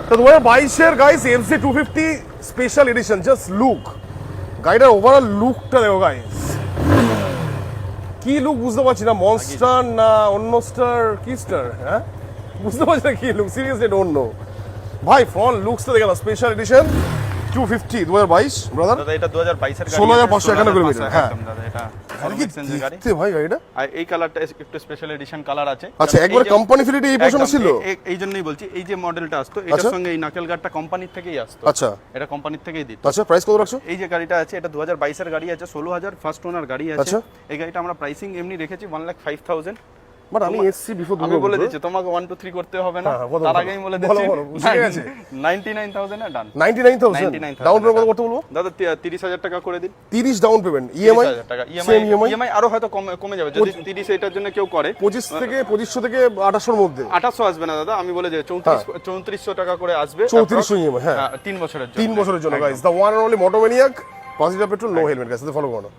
তো 2022 এর guys MC 250 special edition, just look, গাড়িটার ওভারঅল লুকটা দেখো গাইস, কি লুক বুঝতে পারছি না, মনস্টার না অন্য স্টার, কি স্টার, হ্যাঁ বুঝতে পারছি না কি লুক, সিরিয়াসলি ডোন্ট নো ভাই। ফ্রন্ট লুকসটা দেখে না, স্পেশাল এডিশন 250 2022 ব্রাদার, দাদা এটা 2022 এর গাড়ি, 16,551 কিলোমিটার। হ্যাঁ একদম দাদা, এটা দেখতে ভাই গাড়িটা, আর এই কালারটা একটু স্পেশাল এডিশন কালার আছে। আচ্ছা একবার কোম্পানি ফিলিটি এই পোর্শন ছিল, এই জন্যই বলছি, এই যে মডেলটা আসতো এটার সঙ্গে এই নাকেল গার্ডটা কোম্পানির থেকেই আসতো। আচ্ছা এটা কোম্পানির থেকেই দিত। আচ্ছা প্রাইস কত রাখছো? এই যে গাড়িটা আছে এটা 2022 এর গাড়ি আছে, 16,000 ফার্স্ট ওনার গাড়ি আছে। আচ্ছা। এই গাড়িটা আমরা প্রাইসিং এমনি রেখেছি 1,05,000। বাট আমি এসছি বিফোর আমি বলে দিচ্ছি তোমাকে 1 2 3 করতে হবে না, তার আগেই বলে দিচ্ছি 99,000 এ ডান। 99,000 ডাউন পেমেন্ট কত করতে বলবো দাদা 30,000 টাকা করে দিন। 30 ডাউন পেমেন্ট, ইএমআই 30,000 টাকা সেম ইএমআই ইএমআই আরো হয়তো কমে যাবে যদি 30 এটার জন্য কেউ করে। 2500 থেকে 2800 এর মধ্যে 2800 আসবে না দাদা, আমি বলে যে 3400 টাকা করে আসবে 3400 ইএমআই। হ্যাঁ 3 বছরের জন্য। 3 বছরের জন্য guys, the one and only motomaniac, positive petrol, no helmet guys, follow করো।